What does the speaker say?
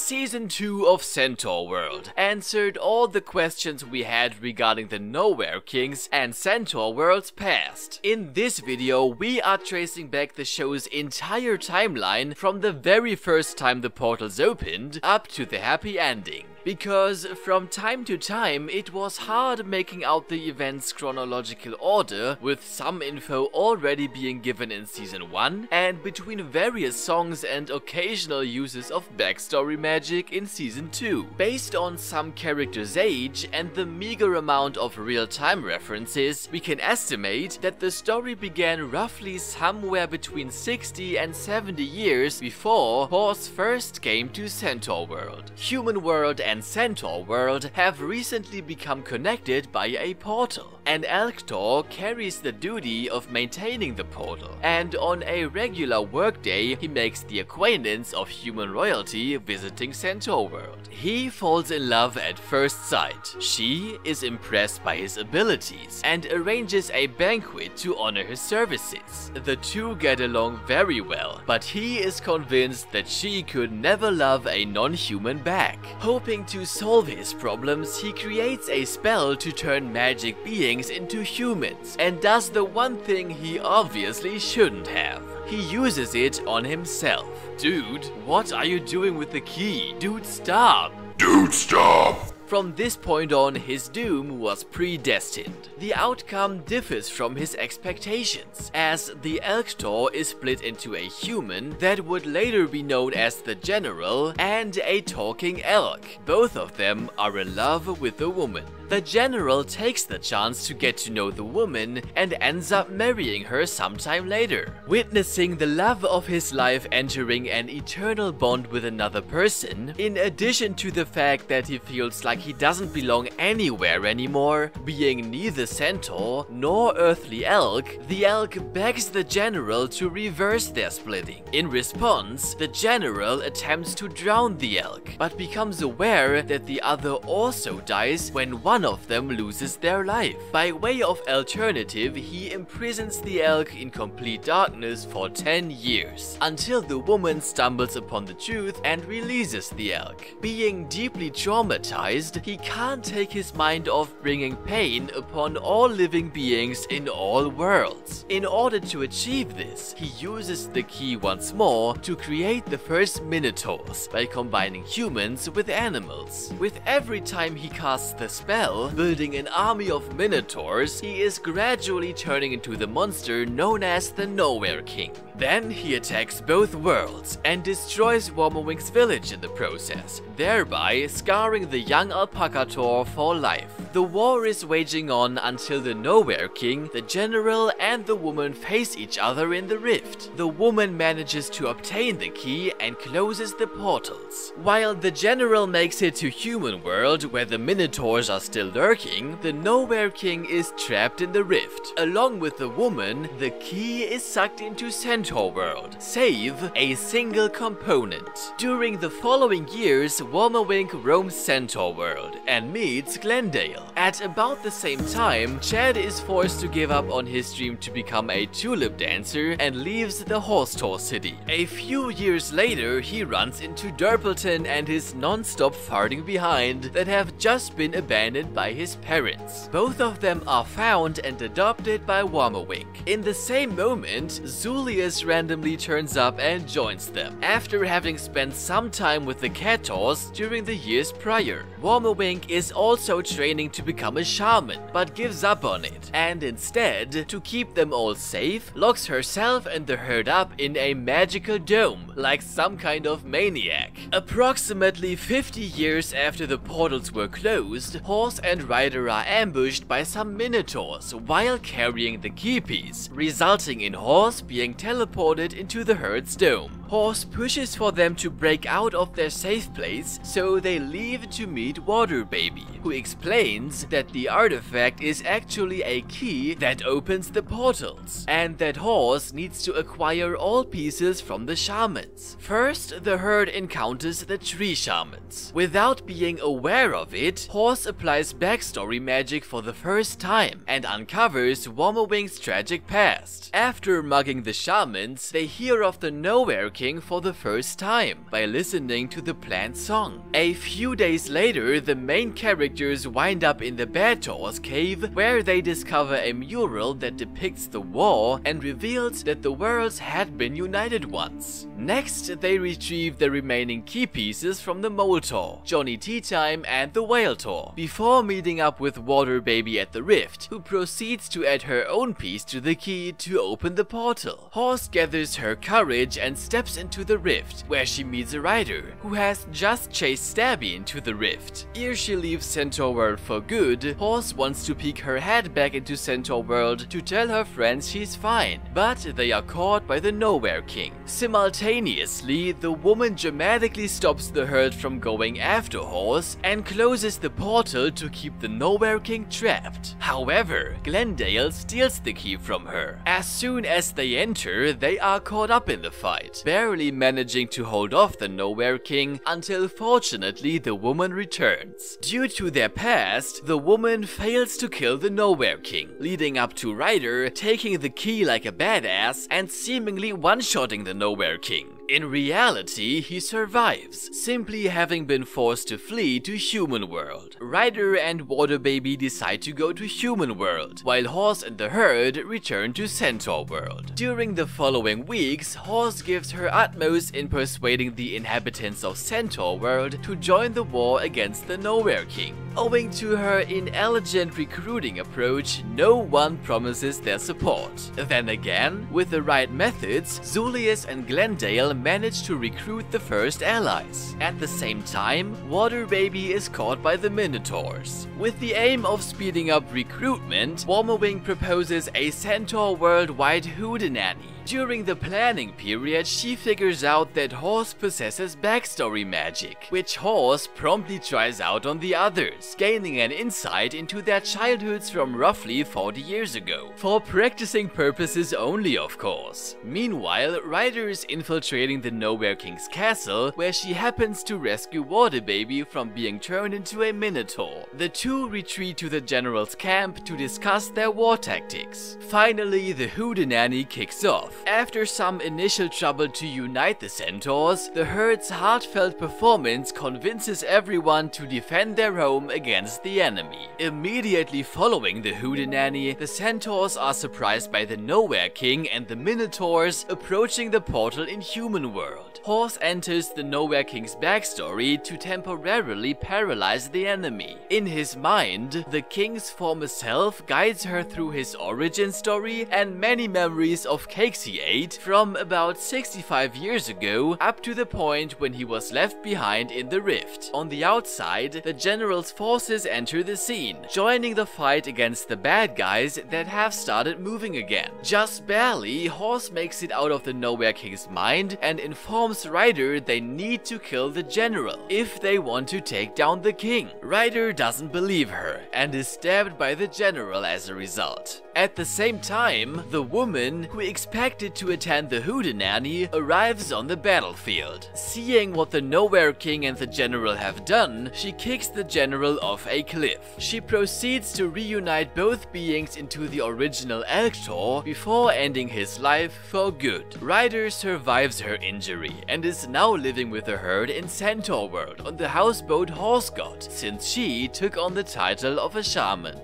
Season 2 of Centaurworld answered all the questions we had regarding the Nowhere Kings and Centaurworld's past. In this video, we are tracing back the show's entire timeline from the very first time the portals opened up to the happy ending. Because from time to time it was hard making out the event's chronological order, with some info already being given in Season 1 and between various songs and occasional uses of backstory magic in Season 2. Based on some characters' age and the meager amount of real-time references, we can estimate that the story began roughly somewhere between 60 and 70 years before Horse first came to Centaurworld. Human World and Centaurworld have recently become connected by a portal. An elktaur carries the duty of maintaining the portal, and on a regular workday he makes the acquaintance of human royalty visiting Centaurworld. He falls in love at first sight. She is impressed by his abilities and arranges a banquet to honor his services. The two get along very well, but he is convinced that she could never love a non-human back. Hoping to solve his problems, he creates a spell to turn magic beings into humans, and does the one thing he obviously shouldn't have. He uses it on himself. Dude, what are you doing with the key? Dude, stop! Dude, stop! From this point on, his doom was predestined. The outcome differs from his expectations, as the elktaur is split into a human that would later be known as the General and a talking elk. Both of them are in love with the woman. The General takes the chance to get to know the woman and ends up marrying her sometime later. Witnessing the love of his life entering an eternal bond with another person, in addition to the fact that he feels like he doesn't belong anywhere anymore, being neither centaur nor earthly elk, the elk begs the General to reverse their splitting. In response, the General attempts to drown the elk, but becomes aware that the other also dies when one of them loses their life. By way of alternative, he imprisons the elk in complete darkness for 10 years, until the woman stumbles upon the truth and releases the elk. Being deeply traumatized, he can't take his mind off bringing pain upon all living beings in all worlds. In order to achieve this, he uses the key once more to create the first minotaurs by combining humans with animals. With every time he casts the spell, building an army of minotaurs, he is gradually turning into the monster known as the Nowhere King. Then he attacks both worlds and destroys Wammawink's village in the process, thereby scarring the young alpacator for life. The war is waging on until the Nowhere King, the General, and the woman face each other in the rift. The woman manages to obtain the key and closes the portals. While the General makes it to Human World, where the minotaurs are still lurking, the Nowhere King is trapped in the rift. Along with the woman, the key is sucked into Centaurworld, save a single component. During the following years, Wammawink roams Centaurworld and meets Glendale. At about the same time, Chad is forced to give up on his dream to become a tulip dancer and leaves the Horse city. A few years later, he runs into Durpleton and his non-stop farting behind that have just been abandoned by his parents. Both of them are found and adopted by Wammawink. In the same moment, Zulius randomly turns up and joins them, after having spent some time with the centaurs during the years prior. Wammawink is also training to become a shaman, but gives up on it, and instead, to keep them all safe, locks herself and the herd up in a magical dome, like some kind of maniac. Approximately 50 years after the portals were closed, Horse and Rider are ambushed by some minotaurs while carrying the key piece, resulting in Horse being teleported into the herd's dome. Horse pushes for them to break out of their safe place, so they leave to meet Water Baby, who explains that the artifact is actually a key that opens the portals, and that Horse needs to acquire all pieces from the shamans. First, the herd encounters the tree shamans. Without being aware of it, Horse applies backstory magic for the first time and uncovers Wammawink's tragic past. After mugging the shaman, moments, they hear of the Nowhere King for the first time by listening to the planned song. A few days later, the main characters wind up in the Centaurs cave, where they discover a mural that depicts the war and reveals that the worlds had been united once. Next, they retrieve the remaining key pieces from the Minotaur, Johnny Teatime and the Whale-taur, before meeting up with Water Baby at the Rift, who proceeds to add her own piece to the key to open the portal. Horse gathers her courage and steps into the Rift, where she meets a rider, who has just chased Stabby into the Rift. Ere she leaves Centaurworld for good, Horse wants to peek her head back into Centaurworld to tell her friends she's fine, but they are caught by the Nowhere King. Simultaneously, the woman dramatically stops the herd from going after Horse and closes the portal to keep the Nowhere King trapped. However, Glendale steals the key from her. As soon as they enter, they are caught up in the fight, barely managing to hold off the Nowhere King until fortunately the woman returns. Due to their past, the woman fails to kill the Nowhere King, leading up to Ryder taking the key like a badass and seemingly one-shotting the Nowhere King. In reality, he survives, simply having been forced to flee to Human World. Ryder and Water Baby decide to go to Human World, while Horse and the herd return to Centaurworld. During the following weeks, Horse gives her utmost in persuading the inhabitants of Centaurworld to join the war against the Nowhere King. Owing to her inelegant recruiting approach, no one promises their support. Then again, with the right methods, Zulius and Glendale manage to recruit the first allies. At the same time, Water Baby is caught by the Minotaurs. With the aim of speeding up recruitment, Wammawink proposes a Centaurworld-wide hootenanny. During the planning period, she figures out that Horse possesses backstory magic, which Horse promptly tries out on the others, gaining an insight into their childhoods from roughly 40 years ago. For practicing purposes only, of course. Meanwhile, Ryder is infiltrating the Nowhere King's castle, where she happens to rescue Water Baby from being turned into a minotaur. The two retreat to the general's camp to discuss their war tactics. Finally, the hootenanny kicks off. After some initial trouble to unite the centaurs, the herd's heartfelt performance convinces everyone to defend their home against the enemy. Immediately following the hootenanny, the centaurs are surprised by the Nowhere King and the minotaurs approaching the portal in Human World. Horse enters the Nowhere King's backstory to temporarily paralyze the enemy. In his mind, the king's former self guides her through his origin story and many memories of cakes he ate from about 65 years ago up to the point when he was left behind in the rift. On the outside, the general's forces enter the scene, joining the fight against the bad guys that have started moving again. Just barely, Horse makes it out of the Nowhere King's mind and informs Ryder they need to kill the general if they want to take down the king. Ryder doesn't believe her and is stabbed by the general as a result. At the same time, the woman, who expected to attend the hootenanny, arrives on the battlefield. Seeing what the Nowhere King and the general have done, she kicks the general off a cliff. She proceeds to reunite both beings into the original elktaur before ending his life for good. Ryder survives her injury and is now living with the herd in Centaurworld on the houseboat Horse God, since she took on the title of a shaman.